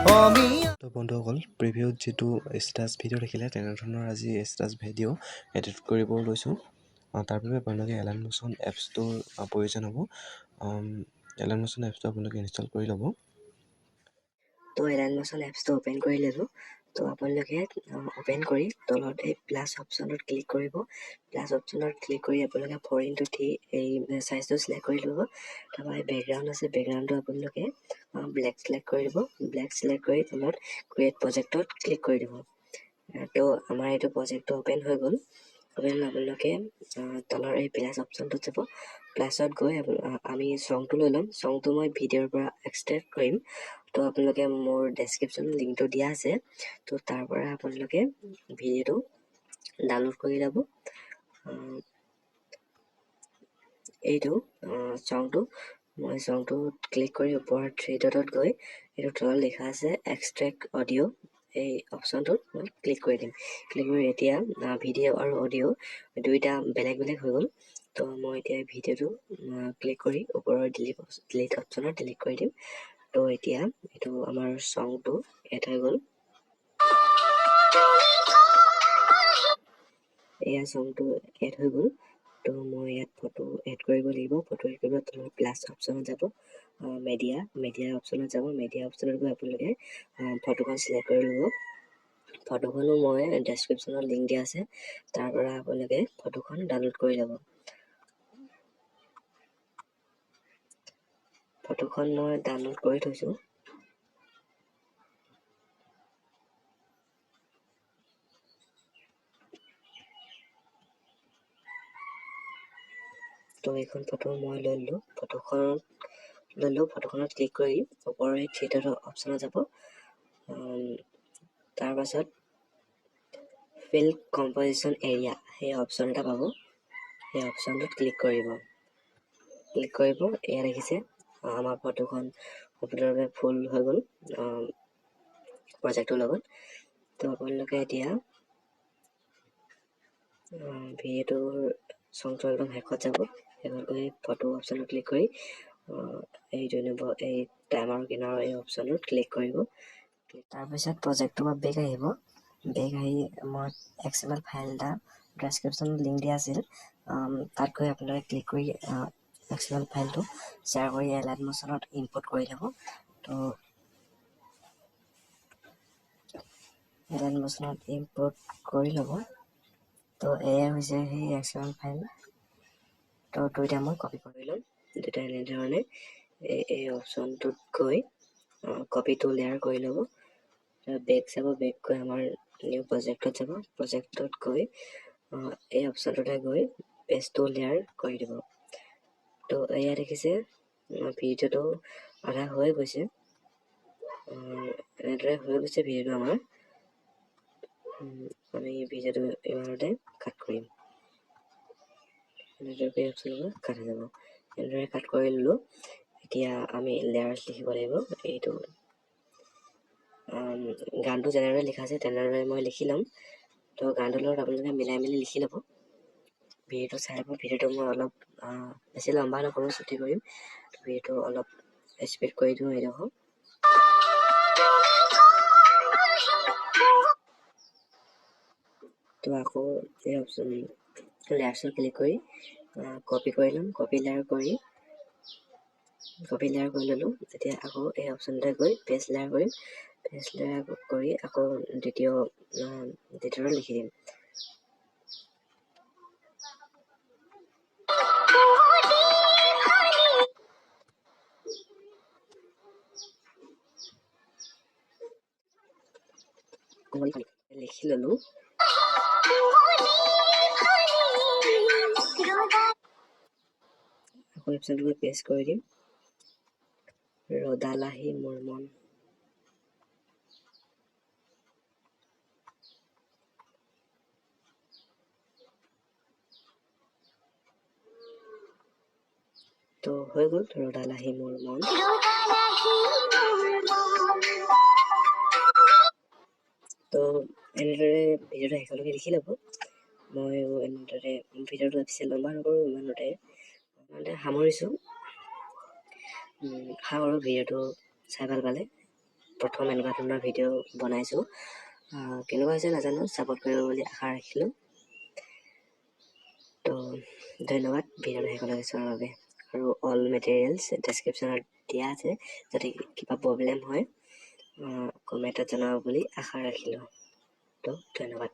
তো বন্ধুসকল প্ৰিভিউত যেটো ষ্টেটাছ ভিডিঅ' দেখিলে তেনেধৰণৰ আজি ষ্টেটাছ ভিডিঅ' এডিট কৰিব লৈছোঁ তাৰ বাবে আপোনালোকে এলাইট মোশ্যন এপছটোৰ প্ৰয়োজন হ'ব এলাইট মোশ্যন এপছটো আপোনালোকে ইনষ্টল কৰি ল'ব তো এলাইট মোশ্যন এপছটো ওপেন কৰি ল'লোঁ তো আপোনালোকে ওপেন কৰি তলত এই প্লাছ অপশ্যনত ক্লিক কৰিব প্লাছ অপশ্যনত ক্লিক কৰি আপোনালোকে 4:3 এই সাইজটো সিলেক্ট কৰি ল'ব তাৰপৰা বেকগ্ৰাউণ্ড আছে বেকগ্ৰাউণ্ডটো আপোনালোকে ব্লেক সিলেক্ট কৰি দিব ব্লেক সিলেক্ট কৰি তলত ক্ৰিয়েট প্ৰজেক্টত ক্লিক কৰি দিব তো আমাৰ এইটো প্ৰজেক্টটো ওপেন হৈ গ'ল ওপেন আপোনালোকে তলৰ এই প্লাছ অপশ্যনটোত যাব প্লাছত গৈ আমি সংটো লৈ ল'ম সংটো মই ভিডিঅ'ৰ পৰা এক্সট্ৰেক্ট কৰিম তো আপোনালোকে মোৰ ডেছক্ৰিপশ্যন লিংকটো দিয়া আছে তো তাৰ পৰা আপোনালোকে ভিডিঅ'টো ডাউনলোড কৰি ল'ব এইটো সংটো মই সংটো ক্লিক কৰি ওপৰত 3 ডটত গৈ এইটো তলত লিখা আছে এক্সট্ৰেক্ট অডিঅ' এই অপশ্যনটোত মই ক্লিক কৰি দিম ক্লিক কৰি এতিয়া ভিডিঅ' আৰু অডিঅ' দুইটা বেলেগ বেলেগ হৈ গ'ল তো মই এতিয়া ভিডিঅ'টো ক্লিক কৰি ওপৰৰ ডিলিট অপশ্যনত ডিলিট কৰি দিম তো এতিয়া এইটো আমাৰ সংটো এড হৈ গ'ল এয়া সংটো এড হৈ গ'ল তো মই ইয়াত ফটো এড কৰিব লাগিব ফটো এড কৰিব তলৰ প্লাছ অপশ্যনত যাব মিডিয়া অপশ্যনত যাব মিডিয়া অপশ্যনত গৈ আপোনালোকে ফটোখন সিলেক্ট কৰি ল'ব ফটোখনো মই ডেছক্ৰিপশ্যনত লিংক দিয়া আছে তাৰ পৰা আপোনালোকে ফটোখন ডাউনলোড কৰি ল'ব ফটোখন মই ডাউনলোড কৰি থৈছোঁ তো এইখন ফটো মই লৈ ল'লোঁ ফটোখনত ক্লিক কৰি ওপৰৰ এই থিয়েটাৰ অপশ্যনত যাব তাৰ পাছত ফিল কম্পজিশ্যন এৰিয়া সেই অপশ্যন এটা পাব সেই অপশ্যনটোত ক্লিক কৰিব এয়া দেখিছে আমাৰ ফটোখন সম্পূৰ্ণৰূপে ফুল হৈ গ'ল প্ৰজেক্টটোৰ লগত তো আপোনালোকে এতিয়া ভিডিঅ'টোৰ সংটো একদম শেষত যাব শেষত গৈ ফটো অপশ্যনত ক্লিক কৰি এই টাইমৰ কিনাৰৰ এই অপশ্যনটোত ক্লিক কৰিব তাৰপিছত প্ৰজেক্টটোৰ পৰা বেক আহিব বেক আহি মই XML ফাইল এটা ডেছক্ৰিপশ্যনত লিংক দিয়া আছিল তাত গৈ আপোনালোকে ক্লিক কৰি XML ফাইলটো শ্বেয়াৰ কৰি এলাইট মোশ্যনত ইম্পৰ্ট কৰি ল'ব তো এলাইট মোশ্যনত ইম্পৰ্ট কৰি ল'ব তো এয়া হৈছে সেই XML ফাইল তো দুইটা মই কপি কৰি ল'ম দুটা এনেধৰণে এই অপশ্যনটোত গৈ কপিটো লেয়াৰ কৰি ল'ব বেক যাব বেক গৈ আমাৰ নিউ প্ৰজেক্টত যাব প্ৰজেক্টত গৈ এই অপশ্যনটোতে গৈ পেজটো লেয়াৰ কৰি দিব তো এয়া দেখিছে ভিডিঅ'টো আধা হৈ গৈছে এনেদৰে হৈ গৈছে ভিডিঅ'টো আমাৰ আমি ভিডিঅ'টো ইমানতে কাট কৰিম এনেদৰে অপশ্যনটো কাট হৈ যাব এনেদৰে কাট কৰি ল'লোঁ এতিয়া আমি লেয়াৰ্ছ লিখিব লাগিব এইটো গানটো যেনেদৰে লিখা আছে তেনেদৰে মই লিখি ল'ম তো গানটোৰ লগত আপোনালোকে মিলাই মেলি লিখি ল'ব ভিডিঅ'টো চাই ল'ব ভিডিঅ'টো মই অলপ বেছি লম্বা নকৰোঁ ছুটি কৰিম ভিডিঅ'টো অলপ স্পীড কৰি দিওঁ এইডোখৰ তো আকৌ এই অপশ্যন লেয়াৰ্ছত ক্লিক কৰি কপি কৰি ল'ম কপি লেয়াৰ কৰি ল'লোঁ এতিয়া আকৌ এই অপশ্যনতে গৈ পেজ লেয়াৰ কৰিম পেজ লেয়াৰ কৰি আকৌ দ্বিতীয়টো লিখি দিম লিখি ল'লোঁ আকৌ অপশ্যনটো গৈ পেষ্ট কৰি দিম ৰদালাহি মোৰ মন তো হৈ গ'ল ৰদালাহি মোৰ মন তো এনেদৰে ভিডিঅ'টো শেষলৈকে লিখি ল'ব মই এনেদৰে ভিডিঅ'টো বেছি লম্বা নকৰোঁ ইমানতে সামৰিছোঁ আশা কৰোঁ ভিডিঅ'টো চাই ভাল পালে প্ৰথম এনেকুৱা ধৰণৰ ভিডিঅ' বনাইছোঁ। কেনেকুৱা হৈছে নাজানো, ছাপোৰ্ট কৰিব বুলি আশা ৰাখিলোঁ। তো ধন্যবাদ ভিডিঅ'টো শেষলৈকে চোৱাৰ বাবে। আৰু অল মেটেৰিয়েলছ ডেছক্ৰিপশ্যনত দিয়া আছে, যদি কিবা প্ৰব্লেম হয় কমেণ্টত জনাব বুলি আশা ৰাখিলোঁ। তো ধন্যবাদ।